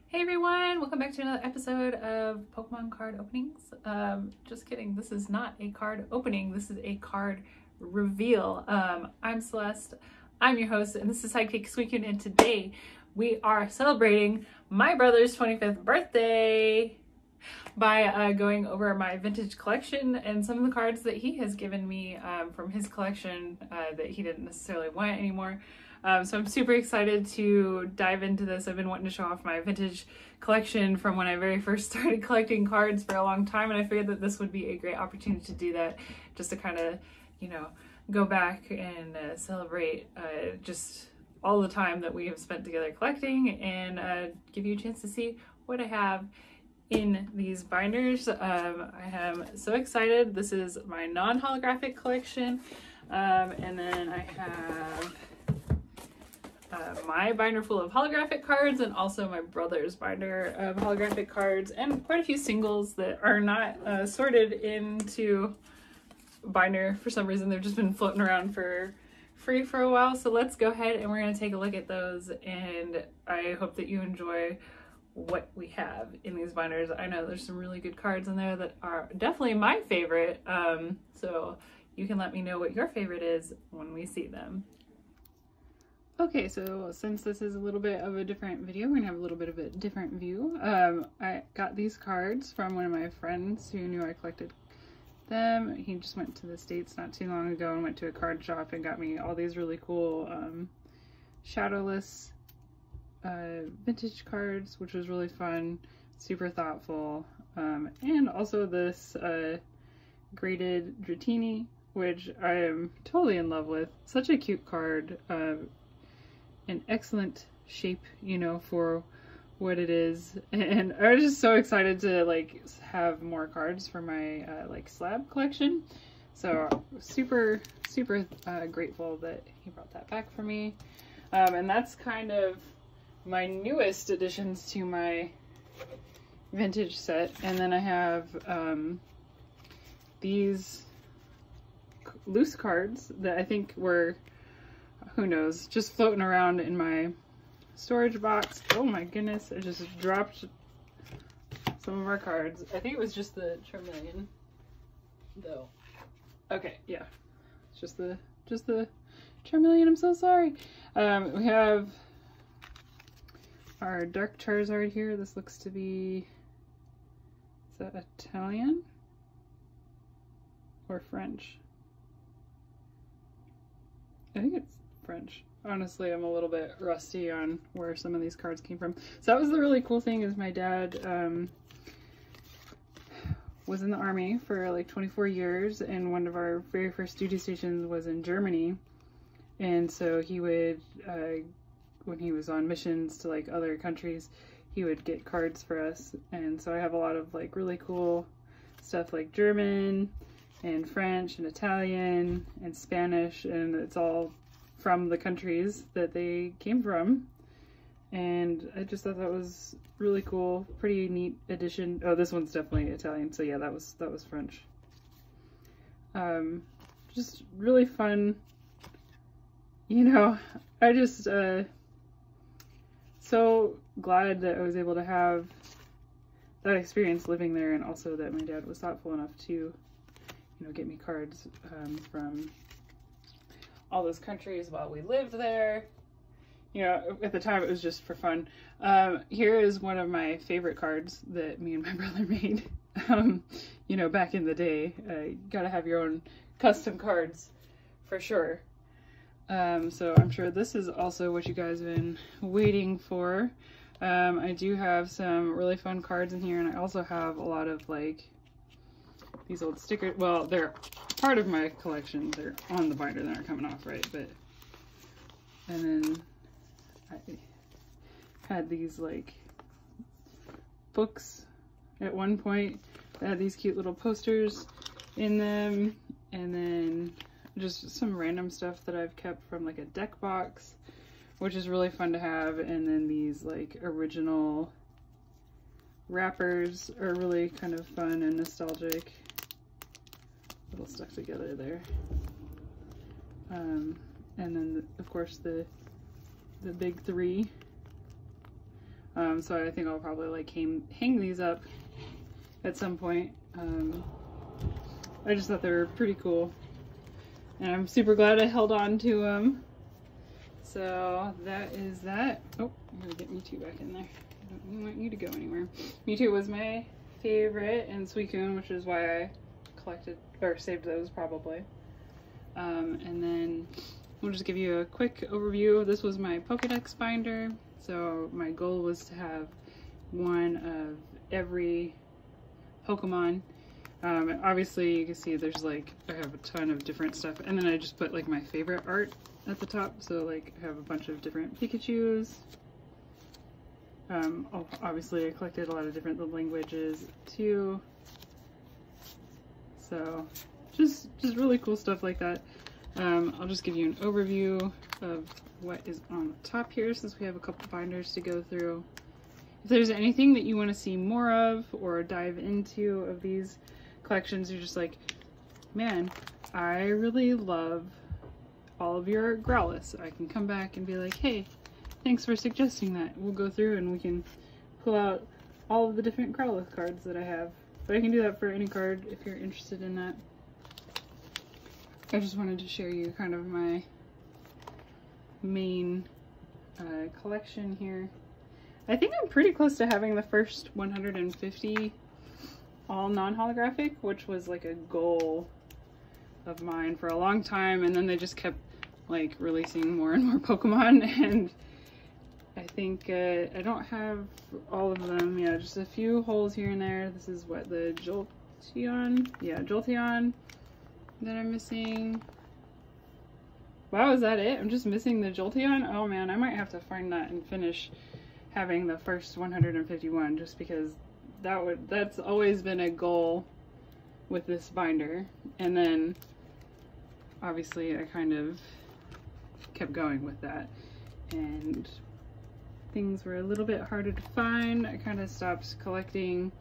Hey everyone, welcome back to another episode of Pokemon card openings. Just kidding, this is not a card opening, this is a card reveal. I'm Celeste, I'm your host, and this is Sidekick Squeakin', and today we are celebrating my brother's 25th birthday by going over my vintage collection and some of the cards that he has given me from his collection that he didn't necessarily want anymore. So I'm super excited to dive into this. I've been wanting to show off my vintage collection from when I very first started collecting cards for a long time, and I figured that this would be a great opportunity to do that, just to kind of, you know, go back and celebrate just all the time that we have spent together collecting, and give you a chance to see what I have in these binders. I am so excited. This is my non-holographic collection, and then I have my binder full of holographic cards, and also my brother's binder of holographic cards, and quite a few singles that are not sorted into binder for some reason. They've just been floating around for free for a while. So let's go ahead and we're going to take a look at those, and I hope that you enjoy what we have in these binders. I know there's some really good cards in there that are definitely my favorite, so you can let me know what your favorite is when we see them. Okay, so since this is a little bit of a different video, we're gonna have a little bit of a different view. I got these cards from one of my friends who knew I collected them. He just went to the States not too long ago and went to a card shop and got me all these really cool shadowless vintage cards, which was really fun, super thoughtful, and also this graded Dratini, which I am totally in love with. Such a cute card. An excellent shape, you know, for what it is, and I was just so excited to like have more cards for my like slab collection. So super grateful that he brought that back for me, and that's kind of my newest additions to my vintage set. And then I have these loose cards that I think were, who knows, just floating around in my storage box. Oh my goodness, I just dropped some of our cards. I think it was just the Charmeleon though. Okay, yeah, it's just the Charmeleon. I'm so sorry. We have our Dark Charizard here. This looks to be, is that Italian or French? I think it's French. Honestly, I'm a little bit rusty on where some of these cards came from. So that was the really cool thing, is my dad was in the army for like 24 years, and one of our very first duty stations was in Germany. And so he would, when he was on missions to like other countries, he would get cards for us. And so I have a lot of like really cool stuff like German and French and Italian and Spanish, and it's all from the countries that they came from. And I just thought that was really cool, pretty neat addition. Oh, this one's definitely Italian, so yeah, that was French. Just really fun, you know. I just so glad that I was able to have that experience living there, and also that my dad was thoughtful enough to, you know, get me cards from all those countries while we lived there. You know, at the time it was just for fun. Here is one of my favorite cards that me and my brother made. You know, back in the day, you gotta have your own custom cards for sure. So I'm sure this is also what you guys have been waiting for. I do have some really fun cards in here, and I also have a lot of like these old stickers. Well, they're part of my collection. They're on the binder, they're not coming off, right? But, and then I had these like books at one point that had these cute little posters in them, and then just some random stuff that I've kept from like a deck box, which is really fun to have. And then these like original wrappers are really kind of fun and nostalgic, little stuck together there. And then of course the big three. So I think I'll probably like hang these up at some point. I just thought they were pretty cool, and I'm super glad I held on to them. So that is that. Oh, I'm gonna get Mewtwo back in there. I don't want you to go anywhere. Mewtwo was my favorite, and Suicune, which is why I collected or saved those probably. And then we'll just give you a quick overview. This was my Pokedex binder. So my goal was to have one of every Pokemon. Obviously you can see there's like, I have a ton of different stuff, and then I just put like my favorite art at the top. So like I have a bunch of different Pikachus. Obviously I collected a lot of different languages too. So just really cool stuff like that. I'll just give you an overview of what is on the top here, since we have a couple binders to go through. If there's anything that you want to see more of or dive into of these collections, you're just like, man, I really love all of your Growlithe, I can come back and be like, hey, thanks for suggesting that. We'll go through and we can pull out all of the different Growlithe cards that I have. But I can do that for any card if you're interested in that. I just wanted to share you kind of my main collection here. I think I'm pretty close to having the first 150 all non-holographic, which was like a goal of mine for a long time, and then they just kept like releasing more and more Pokemon, and I think I don't have all of them. Yeah, just a few holes here and there. This is what, the Jolteon? Yeah, Jolteon that I'm missing. Wow, is that it? I'm just missing the Jolteon? Oh man, I might have to find that and finish having the first 151, just because that's always been a goal with this binder. And then obviously I kind of kept going with that, and things were a little bit harder to find. I kind of stopped collecting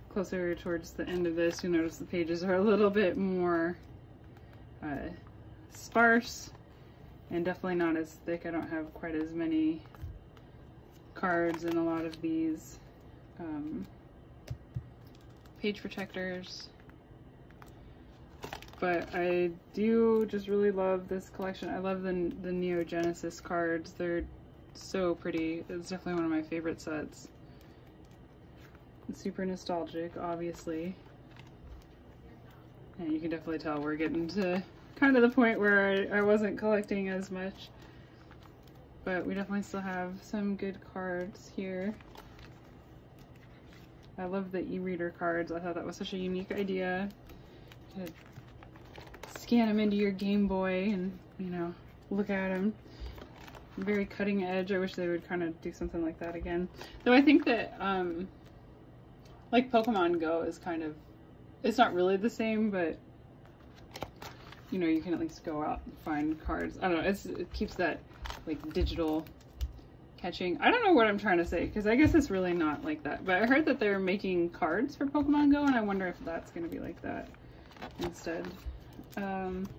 closer towards the end of this. You'll notice the pages are a little bit more sparse and definitely not as thick. I don't have quite as many cards in a lot of these page protectors, but I do just really love this collection. I love the Neo Genesis cards. They're so pretty. It's definitely one of my favorite sets. It's super nostalgic, obviously, and you can definitely tell we're getting to kind of the point where I wasn't collecting as much, but we definitely still have some good cards here. I love the e-reader cards. I thought that was such a unique idea. To scan them into your Game Boy and, you know, look at them. Very cutting edge. I wish they would kind of do something like that again. Though I think that, like Pokemon Go is kind of, it's not really the same, but, you know, you can at least go out and find cards. I don't know, it keeps that, like, digital catching. I don't know what I'm trying to say, because I guess it's really not like that. But I heard that they're making cards for Pokemon Go, and I wonder if that's going to be like that instead. And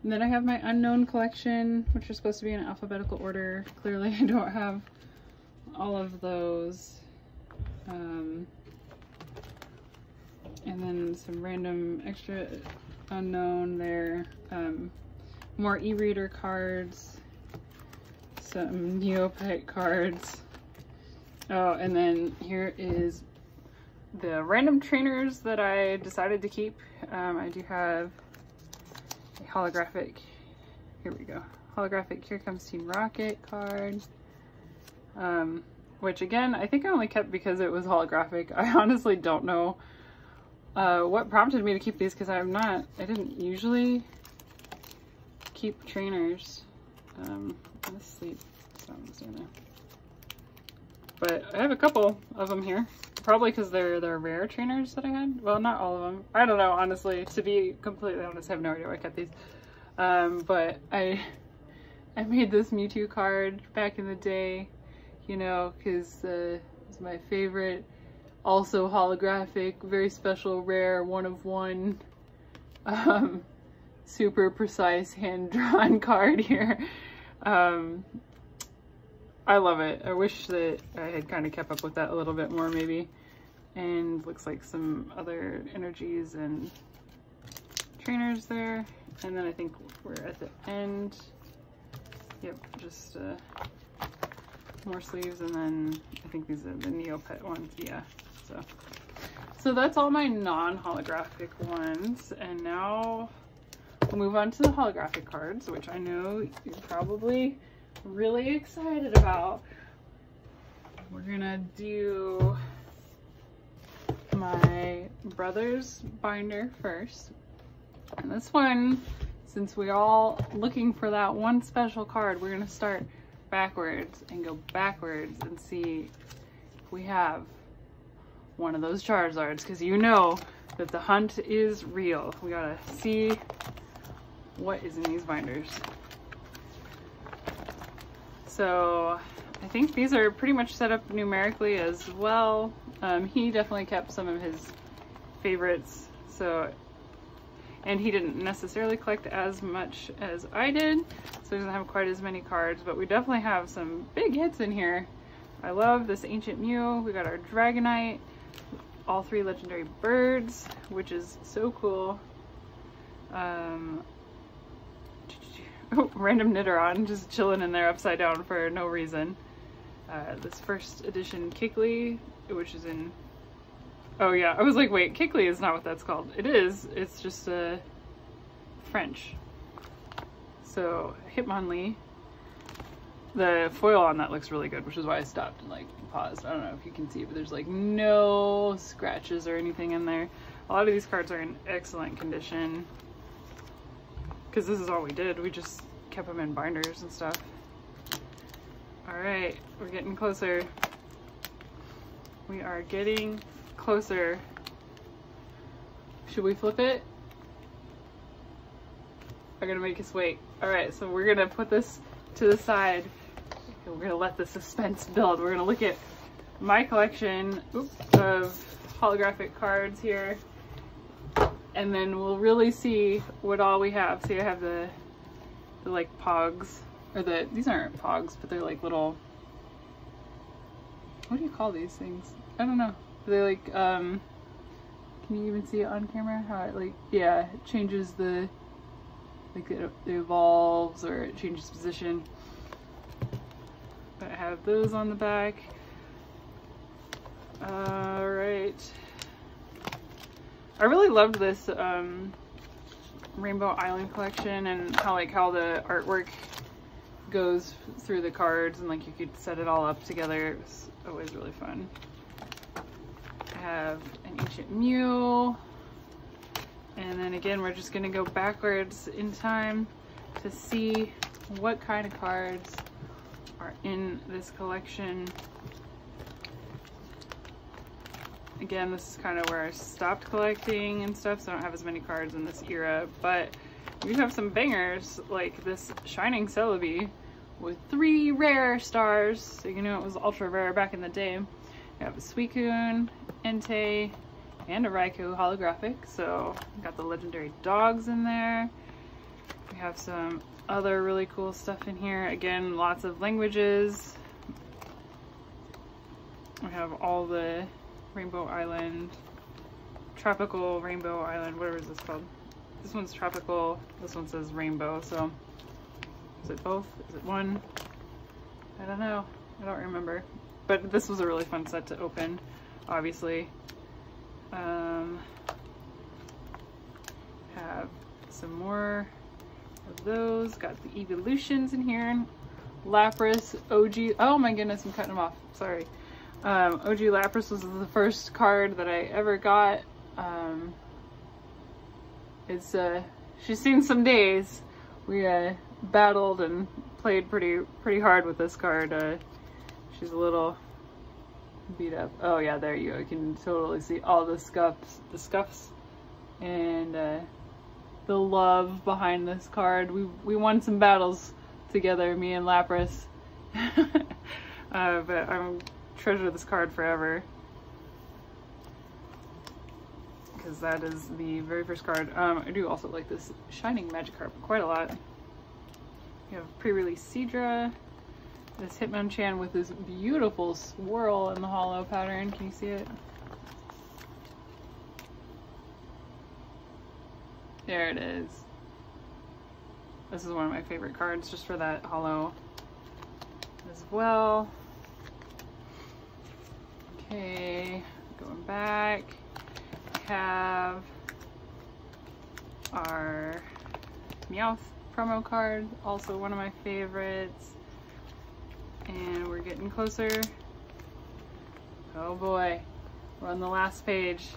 then I have my unknown collection, which are supposed to be in alphabetical order. Clearly I don't have all of those. And then some random extra unknown there. More e-reader cards. Some Neopet cards. Oh, and then here is the random trainers that I decided to keep. I do have a holographic, here we go, holographic Here Comes Team Rocket card, which again, I think I only kept because it was holographic. I honestly don't know what prompted me to keep these, because I didn't usually keep trainers. Let's sleep. Something's doing there. But I have a couple of them here. Probably because they're rare trainers that I had. Well, not all of them. I don't know, honestly. To be completely honest, I have no idea why I kept these. But I made this Mewtwo card back in the day, you know, because it's my favorite. Also holographic, very special, rare, one of one. Super precise hand-drawn card here. I love it. I wish that I had kind of kept up with that a little bit more maybe. And looks like some other energies and trainers there. And then I think we're at the end. Yep, just more sleeves, and then I think these are the Neopet ones. Yeah, so that's all my non-holographic ones. And now we'll move on to the holographic cards, which I know you're probably really excited about. We're gonna do my brother's binder first. And this one, since we're all looking for that one special card, we're gonna start backwards and go backwards and see if we have one of those Charizards, because you know that the hunt is real. We gotta see what is in these binders. So I think these are pretty much set up numerically as well. He definitely kept some of his favorites, and he didn't necessarily collect as much as I did, so he doesn't have quite as many cards, but we definitely have some big hits in here. I love this Ancient Mew. We got our Dragonite, all 3 legendary birds, which is so cool. Random Nidoron just chilling in there upside down for no reason. This first edition Kikli, which is in... Oh yeah, I was like, wait, Kikli is not what that's called. It is, it's just French. So, Hitmonlee. The foil on that looks really good, which is why I stopped and like paused. I don't know if you can see, but there's like no scratches or anything in there. A lot of these cards are in excellent condition, because this is all we did. We just kept them in binders and stuff. All right, we're getting closer. We are getting closer. Should we flip it? I'm gonna make us wait. All right, so we're gonna put this to the side. We're gonna let the suspense build. We're gonna look at my collection of holographic cards here, and then we'll really see what all we have. See, I have the like pogs, or these aren't pogs, but they're like little, what do you call these things? I don't know. They like, can you even see it on camera? How it like, yeah, it changes the, like it evolves or it changes position. But I have those on the back. All right. I really loved this Rainbow Island collection, and how the artwork goes through the cards, and like you could set it all up together. It was always really fun. I have an Ancient Mew, and then again we're just gonna go backwards in time to see what kind of cards are in this collection. Again, this is kind of where I stopped collecting and stuff, so I don't have as many cards in this era, but we have some bangers, like this Shining Celebi with 3 rare stars, so you know it was ultra rare back in the day. We have a Suicune, Entei, and a Raikou holographic, so we got the legendary dogs in there. We have some other really cool stuff in here. Again, lots of languages. We have all the Rainbow Island, Tropical Rainbow Island, whatever is this called? This one's tropical, this one says rainbow, so is it both? Is it one? I don't know, I don't remember. But this was a really fun set to open, obviously. Have some more of those, got the evolutions in here. Lapras, OG, oh my goodness, I'm cutting them off, sorry. OG Lapras was the first card that I ever got. She's seen some days. We battled and played pretty hard with this card. She's a little beat up. Oh yeah, there you go. You can totally see all the scuffs, and the love behind this card. We won some battles together, me and Lapras. But I'm treasure this card forever, because that is the very first card. I do also like this Shining Magikarp quite a lot. We have pre-release Seadra, this Hitmonchan with this beautiful swirl in the holo pattern. Can you see it? There it is. This is one of my favorite cards just for that holo as well. Okay, going back, we have our Meowth promo card, also one of my favorites. And we're getting closer. Oh boy, we're on the last page.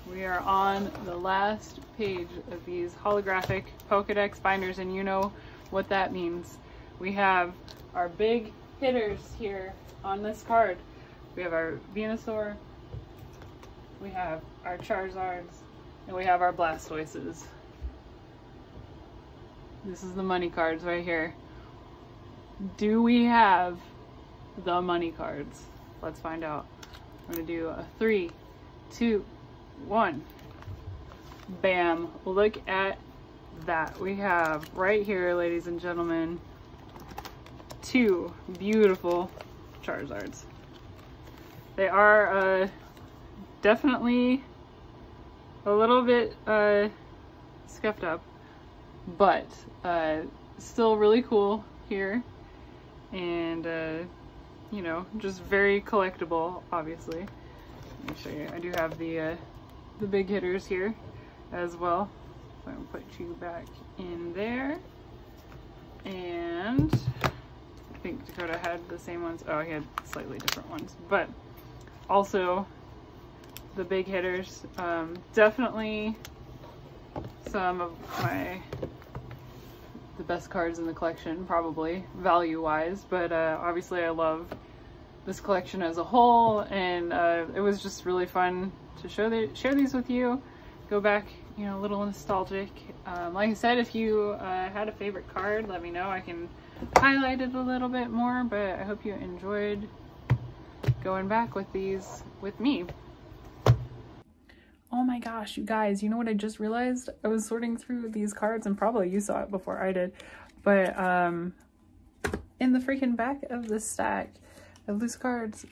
We are on the last page of these holographic Pokedex binders, and you know what that means. We have our big hitters here on this card. We have our Venusaur, we have our Charizards, and we have our Blastoises. This is the money cards right here. Do we have the money cards? Let's find out. I'm gonna do a 3, 2, 1. Bam. Look at that. We have right here, ladies and gentlemen, 2 beautiful Charizards. They are definitely a little bit scuffed up, but still really cool here. And you know, just very collectible, obviously. Let me show you. I do have the big hitters here as well. So I'm gonna put you back in there. And I think Dakota had the same ones. Oh, he had slightly different ones, but also the big hitters. Definitely some of the best cards in the collection, probably value-wise, but obviously I love this collection as a whole, and it was just really fun to share these with you. Go back, you know, a little nostalgic. Like I said, if you had a favorite card, let me know. I can highlight it a little bit more, but I hope you enjoyed going back with these with me. Oh my gosh, you guys, you know what I just realized? I was sorting through these cards, and probably you saw it before I did, but in the freaking back of this stack of loose cards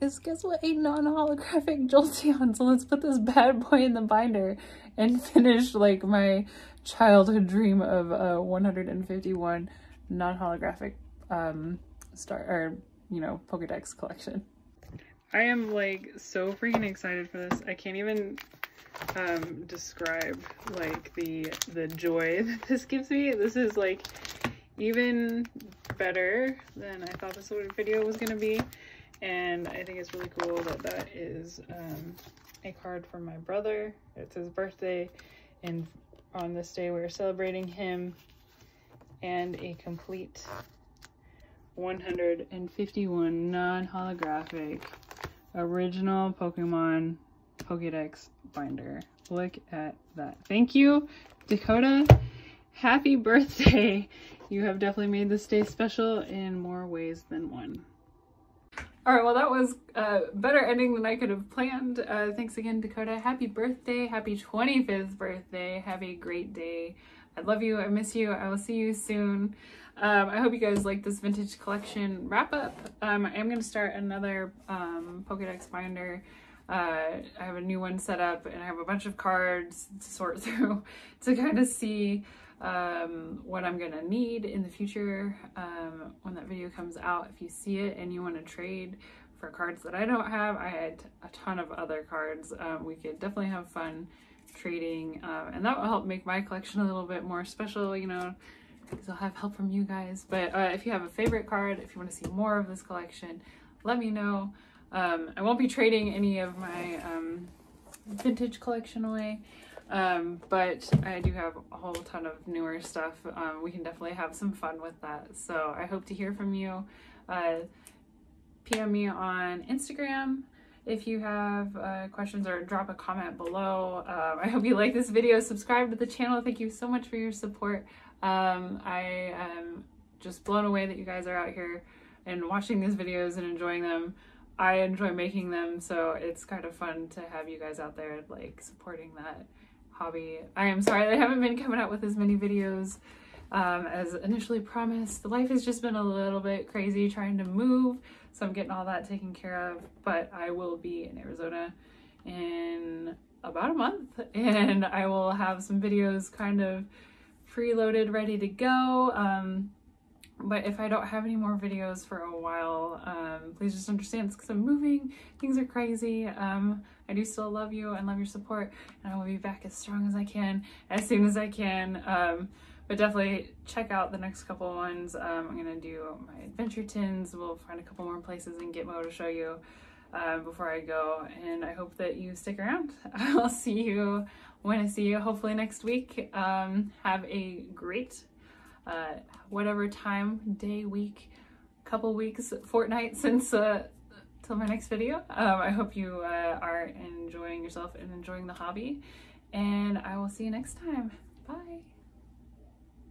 is, guess what, a non-holographic Jolteon. So let's put this bad boy in the binder and finish like my childhood dream of 151 non-holographic Pokedex collection. I am like so freaking excited for this. I can't even describe like the joy that this gives me. This is like even better than I thought this video was gonna be, and I think it's really cool that that is a card from my brother. It's his birthday, and on this day we're celebrating him, and a complete 151 non-holographic original Pokemon Pokedex binder. Look at that. Thank you, Dakota. Happy birthday. You have definitely made this day special in more ways than one. All right, well, that was a better ending than I could have planned. Thanks again, Dakota. Happy birthday. Happy 25th birthday. Have a great day. I love you. I miss you. I will see you soon. I hope you guys like this vintage collection wrap up. I am going to start another Pokedex binder. I have a new one set up, and I have a bunch of cards to sort through to kind of see what I'm going to need in the future when that video comes out. If you see it and you want to trade for cards that I don't have, I had a ton of other cards. We could definitely have fun trading, and that will help make my collection a little bit more special, you know, because I'll have help from you guys. But if you have a favorite card, if you want to see more of this collection, let me know. I won't be trading any of my vintage collection away, but I do have a whole ton of newer stuff. We can definitely have some fun with that. So I hope to hear from you. PM me on Instagram if you have questions, or drop a comment below. I hope you like this video. Subscribe to the channel. Thank you so much for your support. I am just blown away that you guys are out here and watching these videos and enjoying them. I enjoy making them, so it's kind of fun to have you guys out there like supporting that hobby. I am sorry that I haven't been coming out with as many videos as initially promised. Life has just been a little bit crazy trying to move, so I'm getting all that taken care of, but I will be in Arizona in about a month, and I will have some videos kind of preloaded, ready to go. But if I don't have any more videos for a while, please just understand it's because I'm moving. Things are crazy. I do still love you and love your support, and I will be back as strong as I can, as soon as I can. But definitely check out the next couple ones. I'm gonna do my adventure tins. We'll find a couple more places in Gitmo to show you before I go, and I hope that you stick around. I'll see you when I see you, hopefully next week. Have a great whatever time, day, week, couple weeks, fortnight since till my next video. I hope you are enjoying yourself and enjoying the hobby, and I will see you next time.